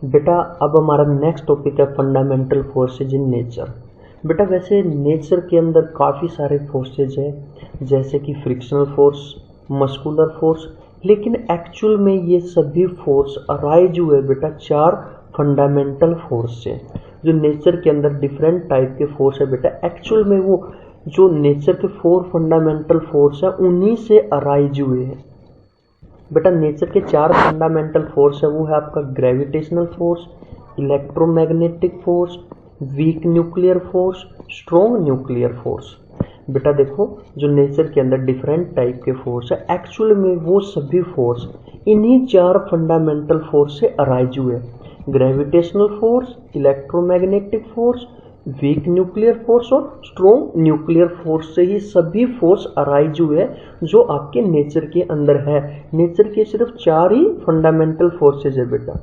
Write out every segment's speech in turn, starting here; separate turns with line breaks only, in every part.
बेटा अब हमारा नेक्स्ट टॉपिक है फंडामेंटल फोर्सेज इन नेचर। बेटा वैसे नेचर के अंदर काफ़ी सारे फोर्सेज हैं, जैसे कि फ्रिक्शनल फोर्स, मस्कुलर फोर्स, लेकिन एक्चुअल में ये सभी फोर्स अराइज हुए बेटा चार फंडामेंटल फोर्स से। जो नेचर के अंदर डिफरेंट टाइप के फोर्स है बेटा, एक्चुअल में वो जो नेचर के फोर फंडामेंटल फोर्स है उन्हीं से अराइज हुए हैं। बेटा नेचर के चार फंडामेंटल फोर्स है, वो है आपका gravitational force, electromagnetic force, weak nuclear force, strong nuclear force. बेटा देखो जो नेचर के अंदर डिफरेंट टाइप के फोर्स है, एक्चुअल में वो सभी फोर्स इन्हीं चार फंडामेंटल फोर्स से अराइज हुए। Gravitational force, electromagnetic force, weak nuclear force और स्ट्रॉन्ग न्यूक्लियर फोर्स से ही सभी फोर्स अराइज हुए जो आपके नेचर के अंदर है। नेचर के सिर्फ चार ही फंडामेंटल फोर्सेज है बेटा।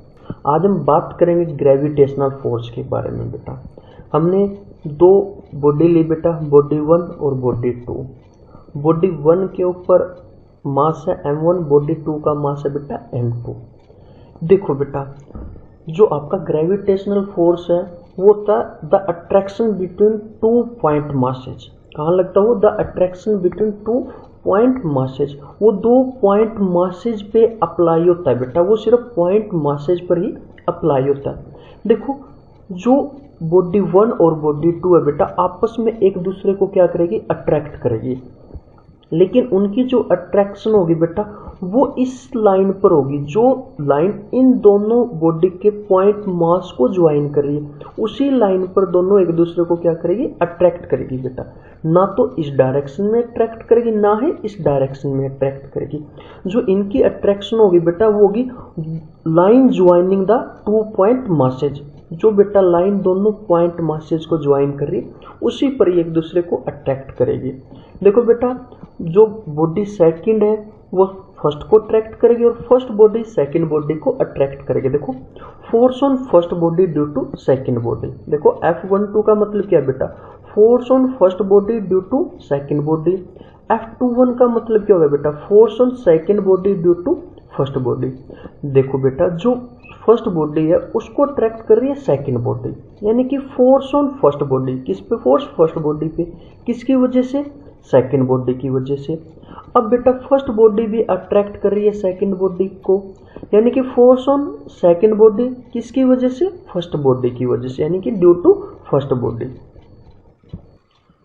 आज हम बात करेंगे ग्रेविटेशनल फोर्स के बारे में। बेटा हमने दो बॉडी ली बेटा, बॉडी 1 और बॉडी 2। बॉडी 1 के ऊपर मास है m1, बॉडी 2 का मास है बेटा m2। देखो बेटा जो आपका ग्रेविटेशनल फोर्स है वो था the attraction between 2 point masses. कहाँ लगता है वो? The attraction between 2 point masses. वो 2 पॉइंट मासेज पे अप्लाई होता है बेटा, वो सिर्फ पॉइंट मासेज पर ही अप्लाई होता है। देखो जो बॉडी 1 और बॉडी 2 है बेटा, आपस में एक दूसरे को क्या करेगी? अट्रैक्ट करेगी, लेकिन उनकी जो अट्रैक्शन होगी बेटा वो इस लाइन पर होगी, जो लाइन इन दोनों बॉडी के पॉइंट मास को ज्वाइन कर रही है, उसी लाइन पर दोनों एक दूसरे को क्या करेगी? अट्रैक्ट करेगी बेटा। ना तो इस डायरेक्शन में अट्रैक्ट करेगी, ना ही इस डायरेक्शन में अट्रैक्ट करेगी। जो इनकी अट्रैक्शन होगी बेटा वो होगी line joining the 2 point masses. जो बेटा लाइन दोनों पॉइंट मासेज को ज्वाइन कर रही है उसी पर ही एक दूसरे को अट्रैक्ट करेगी। देखो बेटा जो बॉडी सेकंड है वो फर्स्ट को अट्रैक्ट करेगी और फर्स्ट बॉडी सेकंड बॉडी को अट्रैक्ट करेगी। देखो force on first body due to second body. देखो F12 का मतलब क्या है बेटा? Force on first body due to second body. F21 का मतलब क्या होगा बेटा? Force on second body due to first body. देखो बेटा जो फर्स्ट बॉडी है उसको अट्रैक्ट कर रही है सेकंड बॉडी, यानी कि फोर्स ऑन फर्स्ट बॉडी। किस पे फोर्स? फर्स्ट बॉडी पे। किसकी वजह से? सेकंड बॉडी की वजह से। अब बेटा फर्स्ट बॉडी भी अट्रैक्ट कर रही है सेकंड बॉडी को, यानी कि फोर्स ऑन सेकंड बॉडी किसकी वजह से? फर्स्ट बॉडी की वजह से, यानी कि ड्यू टू फर्स्ट बॉडी।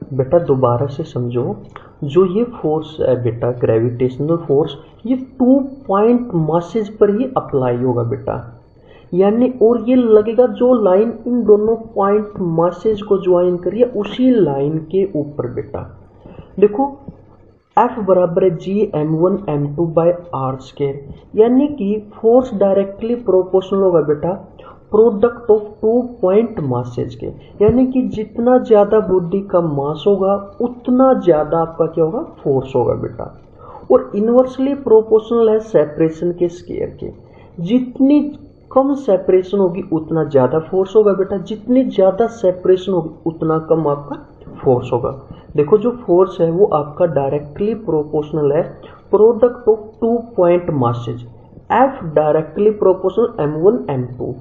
बेटा दोबारा से समझो, जो ये फोर्स है बेटा ग्रेविटेशनल फोर्स, ये 2 पॉइंट मासेज पर ही अप्लाई होगा बेटा, यानी और ये लगेगा जो लाइन इन दोनों पॉइंट मासेज को ज्वाइन करिए उसी लाइन के ऊपर बेटा। देखो F बराबर है G m1 m2 bye are square, यानी कि फोर्स डायरेक्टली प्रोपोर्शनल होगा बेटा प्रोडक्ट ऑफ 2 पॉइंट मासेज के, यानी कि जितना ज्यादा बॉडी का मास होगा उतना ज्यादा आपका क्या होगा? फोर्स होगा बेटा। और इनवर्सली प्रोपोर्शनल है सेपरेशन के स्केयर के। जितनी कम सेपरेशन होगी उतना ज्यादा फोर्स होगा बेटा, जितनी ज्यादा सेपरेशन होगी उतना कम आपका फोर्स होगा। देखो जो फोर्स है वो आपका डायरेक्टली प्रोपोर्शनल है product of 2 point masses. F directly proportional m1 m2,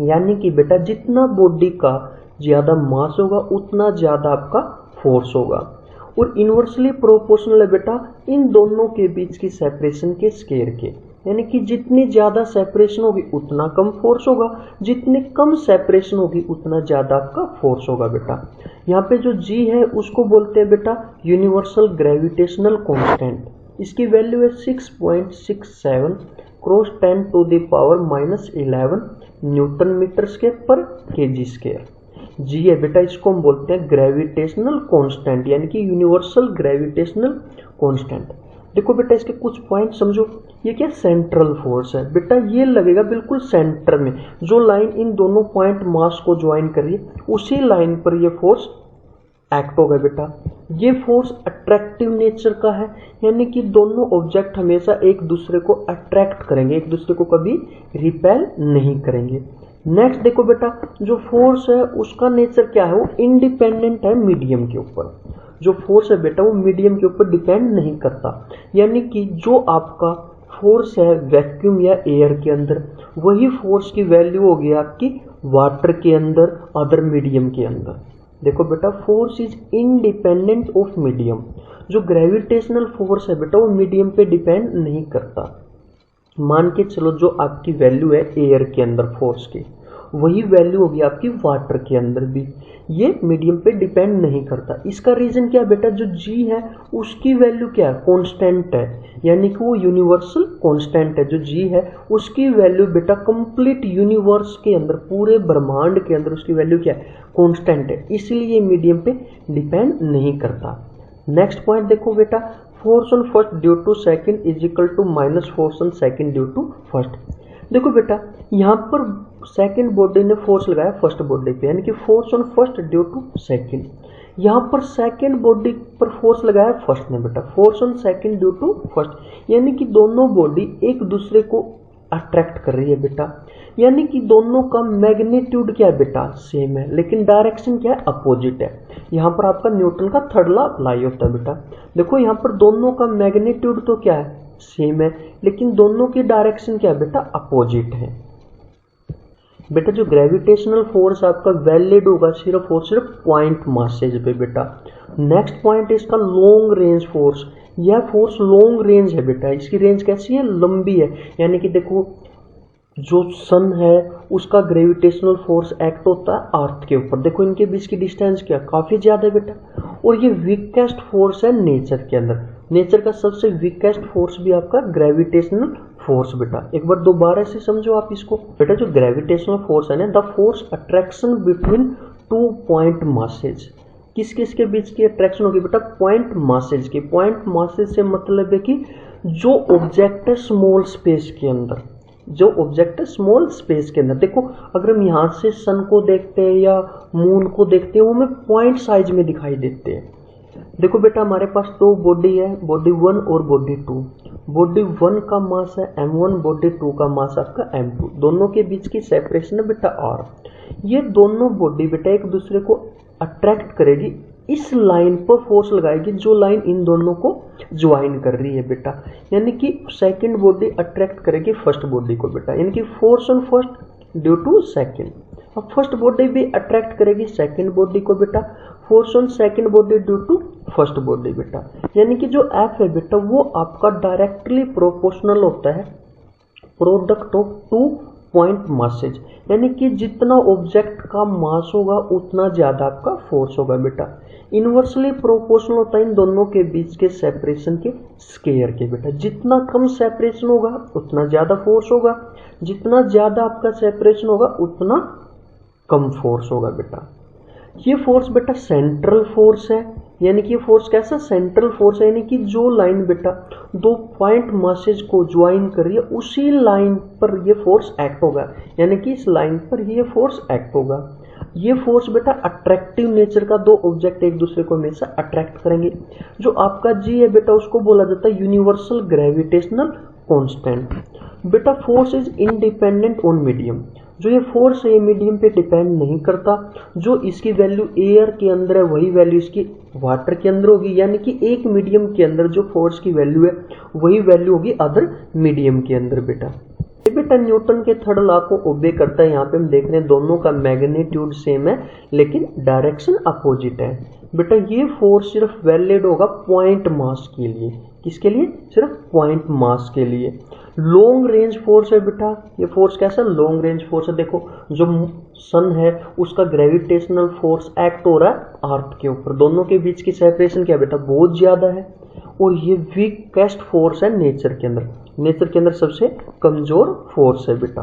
यानी कि बेटा जितना बॉडी का ज्यादा मास होगा उतना ज्यादा आपका फोर्स होगा। और इनवर्सली प्रोपोर्शनल है बेटा इन दोनों के बीच की सेपरेशन के स्केयर के, यानी कि जितनी ज्यादा सेपरेशन होगी उतना कम फोर्स होगा, जितनी कम सेपरेशन होगी उतना ज्यादा आपका फोर्स होगा बेटा। यहाँ पे जो G है उसको बोलते हैं बेटा यूनिवर्सल ग्रेविटेशनल कांस्टेंट। इसकी वैल्यू है 6.67 cross 10 to the power -11 newton metre square पर kg स्क्वायर। G है बेटा, इसको हम बोलते हैं ग्रेविटेशनल कांस्टेंट, यानी कि यूनिवर्सल ग्रेविटेशनल कांस्टेंट। देखो बेटा इसके कुछ पॉइंट समझो। ये क्या? सेंट्रल फोर्स है बेटा, ये लगेगा बिल्कुल सेंटर में। जो लाइन इन दोनों पॉइंट मास को ज्वाइन कर रही है उसी लाइन पर ये फोर्स एक्ट होगा बेटा। ये फोर्स अट्रैक्टिव नेचर का है, यानी कि दोनों ऑब्जेक्ट हमेशा एक दूसरे को अट्रैक्ट करेंगे, एक दूसरे को कभी रिपेल नहीं करेंगे। नेक्स्ट देखो बेटा जो फोर्स है उसका नेचर क्या है? वो इंडिपेंडेंट है मीडियम के ऊपर। जो फोर्स है बेटा वो मीडियम के ऊपर डिपेंड नहीं करता, यानी कि जो आपका फोर्स है वैक्यूम या एयर के अंदर, वही फोर्स की वैल्यू होगी आपकी वाटर के अंदर, अदर मीडियम के अंदर। देखो बेटा, force is independent of medium. जो ग्रेविटेशनल फोर्स है बेटा वो मीडियम पे डिपेंड नहीं करता। मान के चलो जो आपकी वैल्यू है एयर के अंदर फोर्स की, वही वैल्यू होगी आपकी वाटर के अंदर भी, ये मीडियम पे डिपेंड नहीं करता। इसका रीजन क्या बेटा, जो जी है उसकी वैल्यू क्या है, कांस्टेंट है, यानी कि वो यूनिवर्सल कांस्टेंट है। जो जी है उसकी वैल्यू बेटा कंप्लीट यूनिवर्स के अंदर, पूरे ब्रह्मांड के अंदर उसकी वैल्यू क्या है, कांस्टेंट है, इसलिए मीडियम पे डिपेंड नहीं करता। नेक्स्ट पॉइंट देखो बेटा, force on first due to second is equal to minus force on second due to first. देखो बेटा, यहाँ पर सेकंड बॉडी ने फोर्स लगाया फर्स्ट बॉडी पे, यानी कि force on first due to second. यहाँ पर सेकंड बॉडी पर फोर्स लगाया फर्स्ट ने बेटा, force on second due to first, यानी कि दोनों बॉडी एक दूसरे को अट्रैक्ट कर रही है बेटा, यानी कि दोनों का मैग्नीट्यूड क्या है बेटा, सेम है, लेकिन डायरेक्शन क्या है, अपोजिट है। यहाँ पर आपका न्यूटन का थर्ड लॉ अप्लाई होता है बेटा। देखो यहाँ पर दोनों का मैग्नीट्यूड तो क्या है, सेम है, लेकिन दोनों की डायरेक्शन क्या है बेटा, अपोजिट है। बेटा जो ग्रेविटेशनल फोर्स आपका वैलिड होगा सिर्फ और सिर्फ पॉइंट मासेज पे बेटा। नेक्स्ट पॉइंट है इसका लॉन्ग रेंज फोर्स। यह फोर्स लॉन्ग रेंज है बेटा, इसकी रेंज कैसी है, लंबी है, यानी कि देखो जो सन है उसका ग्रेविटेशनल फोर्स एक्ट होता है अर्थ के ऊपर, देखो इनके बीच की डिस्टेंस क्या काफी ज्यादा है बेटा, और ये वीकेस्ट फोर्स है नेचर के अंदर। नेचर का सबसे वीकेस्ट फोर्स भी आपका ग्रेविटेशनल फोर्स बेटा। एक बार दोबारा से समझो आप इसको बेटा, जो ग्रेविटेशनल फोर्स है ना, the force attraction between two point masses. किस किस के बीच की अट्रैक्शन होगी बेटा, पॉइंट मासेज की। पॉइंट मासेज से मतलब है कि जो ऑब्जेक्ट है स्मॉल स्पेस के अंदर, जो ऑब्जेक्ट है स्मॉल स्पेस के अंदर। देखो अगर हम यहाँ से सन को देखते हैं या मून को देखते हैं, वो हमें पॉइंट साइज में दिखाई देते हैं। देखो बेटा हमारे पास दो बॉडी है, बॉडी 1 और बॉडी 2। बॉडी 1 का मास है m1, बॉडी 2 का मास आपका m2। दोनों के बीच की सेपरेशन है बेटा r। ये दोनों बॉडी बेटा एक दूसरे को अट्रैक्ट करेगी, इस लाइन पर फोर्स लगाएगी जो लाइन इन दोनों को ज्वाइन कर रही है बेटा, यानी कि सेकंड बॉडी अट्रैक्ट करेगी फर्स्ट बॉडी को बेटा, यानी कि force on first due to second. अब फर्स्ट बॉडी भी अट्रैक्ट करेगी सेकंड बॉडी को बेटा, force on second body due to first body बेटा, यानी कि जो एफ है बेटा वो आपका डायरेक्टली प्रोपोर्शनल होता है product of two point masses, यानी कि जितना ऑब्जेक्ट का मास होगा उतना ज्यादा आपका फोर्स होगा बेटा। इनवर्सली प्रोपोर्शनल होता है इन दोनों के बीच के सेपरेशन के स्केयर के बेटा। जितना कम सेपरेशन होगा उतना ज्यादा फोर्स होगा, जितना ज्यादा आपका सेपरेशन होगा उतना कम फोर्स होगा बेटा। ये फोर्स बेटा सेंट्रल फोर्स है, यानी कि ये फोर्स कैसा, सेंट्रल फोर्स है, यानी कि जो लाइन बेटा दो पॉइंट मासेज को ज्वाइन कर रही है उसी लाइन पर ये फोर्स एक्ट होगा, यानी कि इस लाइन पर ये फोर्स एक्ट होगा। ये फोर्स बेटा अट्रैक्टिव नेचर का, दो ऑब्जेक्ट एक दूसरे को हमेशा अट्रैक्ट करेंगे। जो आपका जी है बेटा उसको बोला जाता है यूनिवर्सल ग्रेविटेशनल कांस्टेंट। बेटा force is independent on medium. जो ये फोर्स है ये मीडियम पे डिपेंड नहीं करता, जो इसकी वैल्यू एयर के अंदर है वही वैल्यू इसकी वाटर के अंदर होगी, यानी कि एक मीडियम के अंदर जो फोर्स की वैल्यू है वही वैल्यू होगी अदर मीडियम के अंदर बेटा। ये बेटा न्यूटन के थर्ड लॉ को ओबे करता है। यहाँ पे हम देख रहे हैं दोनों का मैग्नीट्यूड सेम है लेकिन डायरेक्शन अपोजिट है बेटा। ये फोर्स सिर्फ वैलिड होगा पॉइंट मास के लिए, किसके लिए, सिर्फ पॉइंट मास के लिए। लॉन्ग रेंज फोर्स है बेटा, ये फोर्स कैसा, लॉन्ग रेंज फोर्स है। देखो जो सन है उसका ग्रेविटेशनल फोर्स एक्ट हो रहा है अर्थ के ऊपर, दोनों के बीच की सेपरेशन क्या बेटा, बहुत ज्यादा है, और ये वीकेस्ट फोर्स है नेचर के अंदर। नेचर के अंदर सबसे कमजोर फोर्स है बेटा।